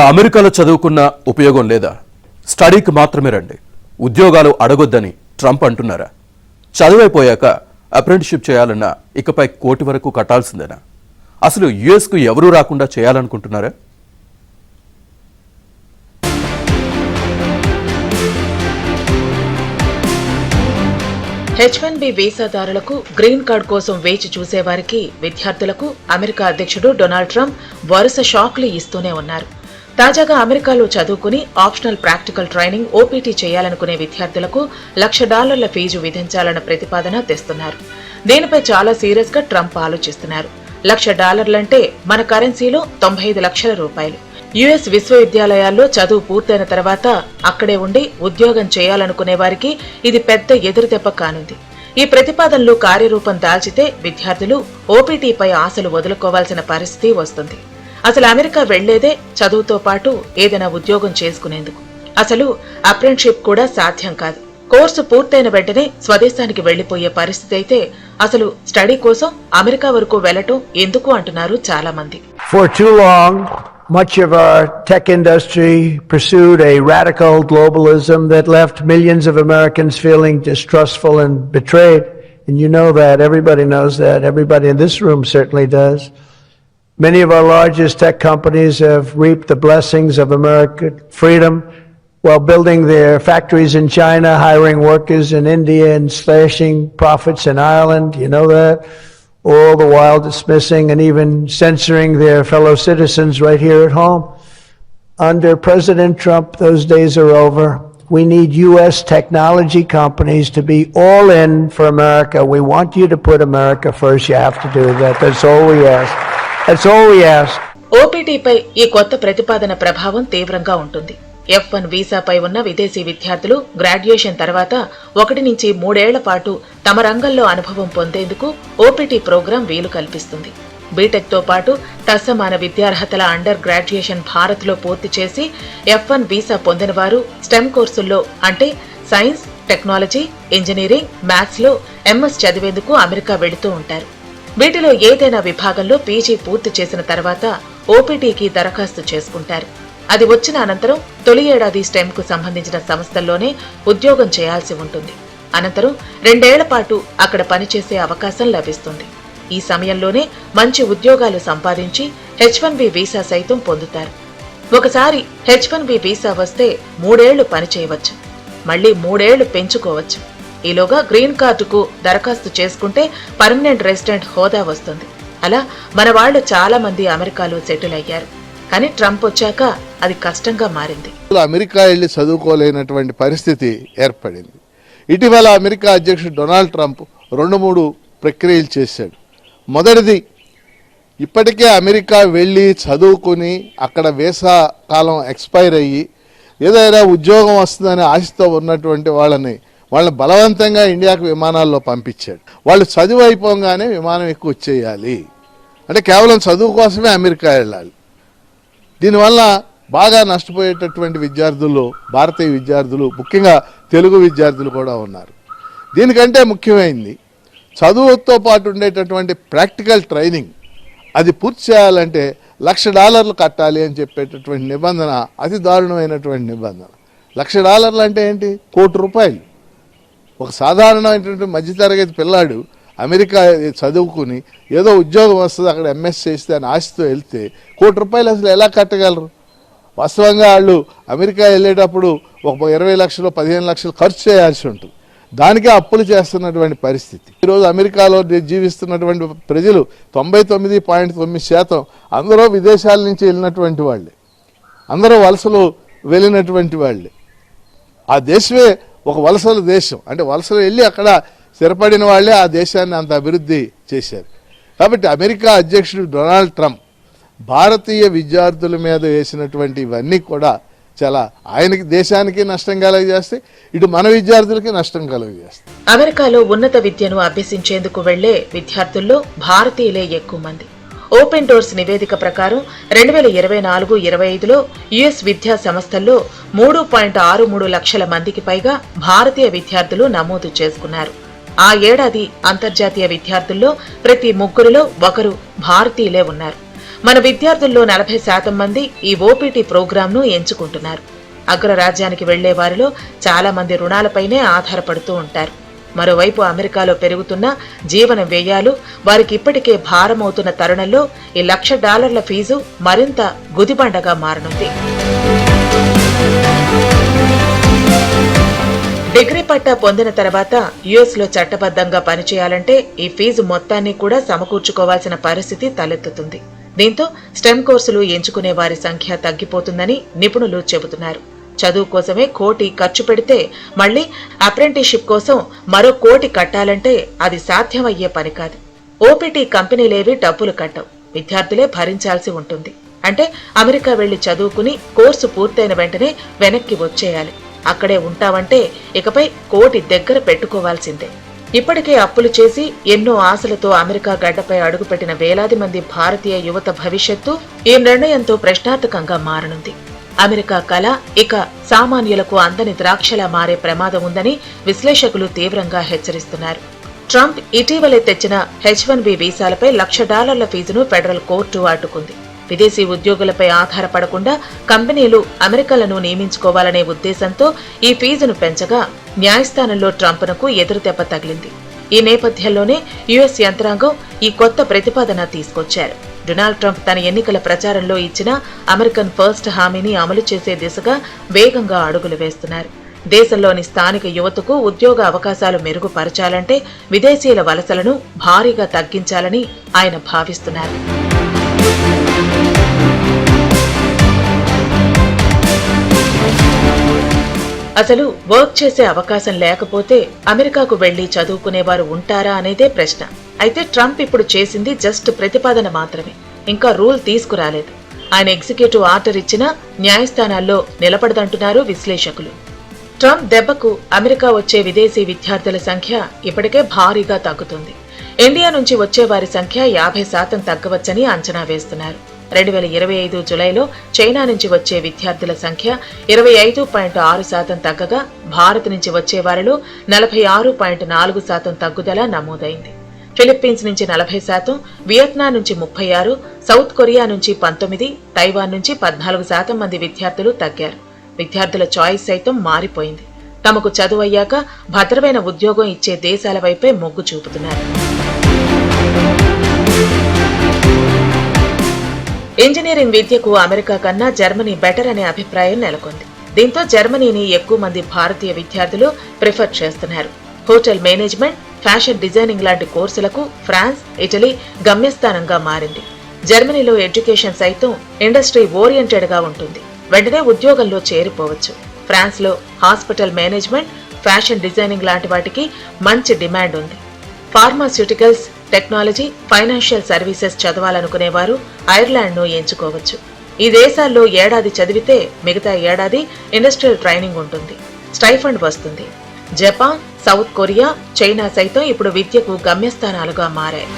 అమెరికాలో చదువుకున్న ఉపయోగం లేదా? స్టడీకి మాత్రమే రండి, ఉద్యోగాలు అడగొద్దని ట్రంప్ అంటున్నారా? చదువైపోయాక అప్రెంటిషిప్ చేయాలన్నా ఇకపై కోటి వరకు కట్టాల్సిందేనా? అసలు యుఎస్కు ఎవరూ రాకుండా చేయాలనుకుంటున్నారా? H-1B వీసాదారులకు గ్రీన్ కార్డ్ కోసం వేచి చూసేవారికి విద్యార్థులకు అమెరికా అధ్యక్షుడు డొనాల్డ్ ట్రంప్ వరుస షాక్లు ఇస్తూనే ఉన్నారు. తాజాగా అమెరికాలో చదువుకుని ఆప్షనల్ ప్రాక్టికల్ ట్రైనింగ్ ఓపీటీ చేయాలనుకునే విద్యార్థులకు $1,00,000 ఫీజు విధించాలన్న ప్రతిపాదన తెస్తున్నారు. దీనిపై చాలా సీరియస్ గా ట్రంప్ ఆలోచిస్తున్నారు. $1,00,000 అంటే మన కరెన్సీలో 95 లక్షల రూపాయలు. యుఎస్ విశ్వవిద్యాలయాల్లో చదువు పూర్తయిన తర్వాత అక్కడే ఉండి ఉద్యోగం చేయాలనుకునే వారికి ఇది పెద్ద ఎదురుదెబ్బ కానుంది. ఈ ప్రతిపాదనలు కార్యరూపం దాల్చితే విద్యార్థులు ఓపీటీపై ఆశలు వదులుకోవాల్సిన పరిస్థితి వస్తుంది. అసలు అమెరికా వెళ్లేదే చదువుతో పాటు ఏదైనా ఉద్యోగం చేసుకునేందుకు. అసలు అప్రెంటిషిప్ కూడా సాధ్యం కాదు. కోర్సు పూర్తయిన వెంటనే స్వదేశానికి వెళ్లిపోయే పరిస్థితి అయితే అసలు స్టడీ కోసం అమెరికా వరకు వెళ్లటం ఎందుకు అంటున్నారు చాలా మంది. Much of our tech industry pursued a radical globalism that left millions of Americans feeling distrustful and betrayed. And you know that. Everybody knows that. Everybody in this room certainly does. Many of our largest tech companies have reaped the blessings of American freedom while building their factories in China, hiring workers in India, and slashing profits in Ireland. You know that. All the while dismissing and even censoring their fellow citizens right here at home. Under President Trump, those days are over. We need U.S. technology companies to be all in for America. We want you to put America first. You have to do that. That's all we ask. That's all we ask. ఓపీటీపై ఈ కొత్త ప్రతిపాదన ప్రభావం తీవ్రంగా ఉంటుంది. F-1 వీసాపై ఉన్న విదేశీ విద్యార్థులు graduation తర్వాత 1 నుంచి 3 ఏళ్ల పాటు తమ రంగంలో అనుభవం పొందేందుకు ఓపీటీ ప్రోగ్రాం వీలు కల్పిస్తుంది. బీటెక్ తో పాటు తత్సమాన విద్యార్హతల అండర్ గ్రాడ్యుయేషన్ భారత్లో పూర్తి చేసి F-1 వీసా పొందిన వారు స్టెమ్ కోర్సుల్లో అంటే సైన్స్, టెక్నాలజీ, ఇంజనీరింగ్, మ్యాథ్స్ లో ఎంఎస్ చదివేందుకు అమెరికా వెళుతూ ఉంటారు. వీటిలో ఏదైనా విభాగంలో పీజీ పూర్తి చేసిన తర్వాత ఓపీటీకి దరఖాస్తు చేసుకుంటారు. అది వచ్చిన అనంతరం తొలి ఏడాది స్టెమ్ కు సంబంధించిన సంస్థల్లోనే ఉద్యోగం చేయాల్సి ఉంటుంది. అనంతరం 2 ఏళ్ల పాటు అక్కడ పనిచేసే అవకాశం లభిస్తుంది. ఈ సమయంలోనే మంచి ఉద్యోగాలు సంపాదించి H-1B వీసా సైతం పొందుతారు. ఒకసారి H-1B వీసా వస్తే 3 ఏళ్లు పనిచేయవచ్చు, మళ్లీ 3 ఏళ్లు పెంచుకోవచ్చు. ఈలోగా గ్రీన్ కార్డుకు దరఖాస్తు చేసుకుంటే పర్మనెంట్ రెసిడెంట్ హోదా వస్తుంది. అలా మన వాళ్లు చాలా మంది అమెరికాలో సెటిల్ అయ్యారు. కానీ ట్రంప్ వచ్చాక అది కష్టంగా మారింది. అమెరికా వెళ్లి చదువుకోలేనటువంటి పరిస్థితి ఏర్పడింది. ఇటీవల అమెరికా అధ్యక్షుడు డొనాల్డ్ ట్రంప్ 2-3 ప్రక్రియలు చేశాడు. మొదటిది, ఇప్పటికే అమెరికా వెళ్ళి చదువుకుని అక్కడ వీసా కాలం ఎక్స్పైర్ అయ్యి ఏదైనా ఉద్యోగం వస్తుందని ఆశతో ఉన్నటువంటి వాళ్ళని బలవంతంగా ఇండియాకు విమానాల్లో పంపించాడు. వాళ్ళు చదువు అయిపోగానే విమానం ఎక్కువ వచ్చేయాలి అంటే కేవలం చదువు కోసమే అమెరికా వెళ్ళాలి. దీనివల్ల బాగా నష్టపోయేటటువంటి విద్యార్థులు, భారతీయ విద్యార్థులు, ముఖ్యంగా తెలుగు విద్యార్థులు కూడా ఉన్నారు. దీనికంటే ముఖ్యమైనది చదువుతో పాటు ఉండేటటువంటి ప్రాక్టికల్ ట్రైనింగ్. అది పూర్తి చేయాలంటే $1,00,000 కట్టాలి అని చెప్పేటటువంటి నిబంధన అతి దారుణమైనటువంటి నిబంధన. $1,00,000 అంటే ఏంటి? ₹1 కోటి. ఒక సాధారణమైనటువంటి మధ్యతరగతి పిల్లాడు అమెరికా చదువుకుని ఏదో ఉద్యోగం వస్తుంది అక్కడ ఎంఎస్ చేస్తే అని ఆశతో వెళ్తే ₹1 కోటి అసలు ఎలా కట్టగలరు? వాస్తవంగా వాళ్ళు అమెరికా వెళ్ళేటప్పుడు ఒక 20 లక్షలు 15 లక్షలు ఖర్చు చేయాల్సి ఉంటుంది. దానికే అప్పులు చేస్తున్నటువంటి పరిస్థితి. ఈరోజు అమెరికాలో జీవిస్తున్నటువంటి ప్రజలు 99.9% అందరూ విదేశాల నుంచి వెళ్ళినటువంటి వాళ్ళే, అందరూ వలసలు వెళ్ళినటువంటి వాళ్ళే. ఆ దేశమే ఒక వలసల దేశం. అంటే వలసలు వెళ్ళి అక్కడ స్థిరపడిన వాళ్లే ఆ దేశాన్ని అంత అభివృద్ధి చేశారు. కాబట్టి అమెరికా అధ్యక్షుడు డొనాల్డ్ ట్రంప్ భారతీయ విద్యార్థుల మీద వేసినటువంటి ఇవన్నీ కూడా చాలా ఆయనకి దేశానికి నష్టం కలుగజేస్తే, ఇటు మన విద్యార్థులకి నష్టం కలుగజేస్తాయి. అమెరికాలో ఉన్నత విద్యను అభ్యసించేందుకు వెళ్లే విద్యార్థుల్లో భారతీయులే ఎక్కువ మంది. ఓపెన్ డోర్స్ నివేదిక ప్రకారం 2024-25లో యుఎస్ విద్యా సంస్థల్లో 3.63 లక్షల మందికి పైగా భారతీయ విద్యార్థులు నమోదు చేసుకున్నారు. ఆ ఏడాది అంతర్జాతీయ విద్యార్థుల్లో ప్రతి 3లో 1 భారతీయులే ఉన్నారు. మన విద్యార్థుల్లో 40% మంది ఈ ఓపీటీ ప్రోగ్రాంను ఎంచుకుంటున్నారు. అగ్రరాజ్యానికి వెళ్లే వారిలో చాలా మంది రుణాలపైనే ఆధారపడుతూ ఉంటారు. మరోవైపు అమెరికాలో పెరుగుతున్న జీవన వ్యయాలు వారికి ఇప్పటికే భారమవుతున్న తరుణంలో ఈ $1,00,000 ఫీజు మరింత గుదిబండగా మారనుంది. డిగ్రీ పట్టా పొందిన తర్వాత యుఎస్లో చట్టబద్ధంగా పనిచేయాలంటే ఈ ఫీజు మొత్తాన్ని కూడా సమకూర్చుకోవాల్సిన పరిస్థితి తలెత్తుతుంది. దీంతో స్టెమ్ కోర్సులు ఎంచుకునే వారి సంఖ్య తగ్గిపోతుందని నిపుణులు చెబుతున్నారు. చదువు కోసమే $1,00,000 ఖర్చు పెడితే మళ్లీ అప్రెంటిస్షిప్ కోసం మరో $1,00,000 కట్టాలంటే అది సాధ్యమయ్యే పని కాదు. ఓపీటీ కంపెనీలేవి డబ్బులు కట్టవు, విద్యార్థులే భరించాల్సి ఉంటుంది. అంటే అమెరికా వెళ్లి చదువుకుని కోర్సు పూర్తయిన వెంటనే వెనక్కి వచ్చేయాలి. అక్కడే ఉంటావంటే ఇకపై $1,00,000 దగ్గర పెట్టుకోవాల్సిందే. ఇప్పటికే అప్పులు చేసి ఎన్నో ఆశలతో అమెరికా గడ్డపై అడుగుపెట్టిన వేలాది మంది భారతీయ యువత భవిష్యత్తు ఈ నిర్ణయంతో ప్రశ్నార్థకంగా మారనుంది. అమెరికా కళ ఇక సామాన్యులకు అందని ద్రాక్షలా మారే ప్రమాదం ఉందని విశ్లేషకులు తీవ్రంగా హెచ్చరిస్తున్నారు. ట్రంప్ ఇటీవలే తెచ్చిన H-1B వీసాలపై $1,00,000 ఫీజును ఫెడరల్ కోర్టు అడ్డుకుంది. విదేశీ ఉద్యోగులపై ఆధారపడకుండా కంపెనీలు అమెరికన్లను నియమించుకోవాలనే ఉద్దేశంతో ఈ ఫీజును పెంచగా న్యాయస్థానంలో ట్రంప్నకు ఎదురుదెబ్బ తగిలింది. ఈ నేపథ్యంలోనే యుఎస్ యంత్రాంగం ఈ కొత్త ప్రతిపాదన తీసుకొచ్చారు. డొనాల్డ్ ట్రంప్ తన ఎన్నికల ప్రచారంలో ఇచ్చిన అమెరికన్ ఫస్ట్ హామీని అమలు చేసే దిశగా వేగంగా అడుగులు వేస్తున్నారు. దేశంలోని స్థానిక యువతకు ఉద్యోగ అవకాశాలు మెరుగుపరచాలంటే విదేశీయుల వలసలను భారీగా తగ్గించాలని ఆయన భావిస్తున్నారు. అసలు వర్క్ చేసే అవకాశం లేకపోతే అమెరికాకు వెళ్లి చదువుకునేవారు ఉంటారా అనేదే ప్రశ్న. అయితే ట్రంప్ ఇప్పుడు చేసింది జస్ట్ ప్రతిపాదన మాత్రమే, ఇంకా రూల్ తీసుకురాలేదు. ఆయన ఎగ్జిక్యూటివ్ ఆర్డర్ ఇచ్చినా న్యాయస్థానాల్లో నిలబడదంటున్నారు విశ్లేషకులు. ట్రంప్ దెబ్బకు అమెరికా వచ్చే విదేశీ విద్యార్థుల సంఖ్య ఇప్పటికే భారీగా తగ్గుతుంది. ఇండియా నుంచి వచ్చే వారి సంఖ్య 50% తగ్గవచ్చని అంచనా వేస్తున్నారు. 2025 జులైలో చైనా నుంచి వచ్చే విద్యార్థుల సంఖ్య 25.6% తగ్గగా భారత్ నుంచి వచ్చే వారిలో 46.4% తగ్గుదల నమోదైంది. ఫిలిప్పీన్స్ నుంచి 40%, వియత్నాం నుంచి 36%, సౌత్ కొరియా నుంచి 19%, తైవాన్ నుంచి 14% మంది విద్యార్థులు తగ్గారు. విద్యార్థుల చాయిస్ సైతం మారిపోయింది. తమకు చదువయ్యాక భద్రమైన ఉద్యోగం ఇచ్చే దేశాల వైపే మొగ్గు చూపుతున్నారు. ఇంజనీరింగ్ విద్యకు అమెరికా కన్నా జర్మనీ బెటర్ అనే అభిప్రాయం నెలకొంది. దీంతో జర్మనీని ఎక్కువ మంది భారతీయ విద్యార్థులు ప్రిఫర్ చేస్తున్నారు. హోటల్ మేనేజ్మెంట్, ఫ్యాషన్ డిజైనింగ్ లాంటి కోర్సులకు ఫ్రాన్స్, ఇటలీ గమ్యస్థానంగా మారింది. జర్మనీలో ఎడ్యుకేషన్ సైతం ఇండస్ట్రీ ఓరియంటెడ్ గా ఉంటుంది. వెంటనే ఉద్యోగంలో చేరిపోవచ్చు. ఫ్రాన్స్ లో హాస్పిటల్ మేనేజ్మెంట్, ఫ్యాషన్ డిజైనింగ్ లాంటి వాటికి మంచి డిమాండ్ ఉంది. ఫార్మాస్యూటికల్స్, టెక్నాలజీ, ఫైనాన్షియల్ సర్వీసెస్ చదవాలనుకునేవారు ఐర్లాండ్ను ఎంచుకోవచ్చు. ఈ దేశాల్లో ఏడాది చదివితే మిగతా ఏడాది ఇండస్ట్రియల్ ట్రైనింగ్ ఉంటుంది, స్టైఫండ్ వస్తుంది. జపాన్, సౌత్ కొరియా, చైనా సైతం ఇప్పుడు విద్యకు గమ్యస్థానాలుగా మారాయి.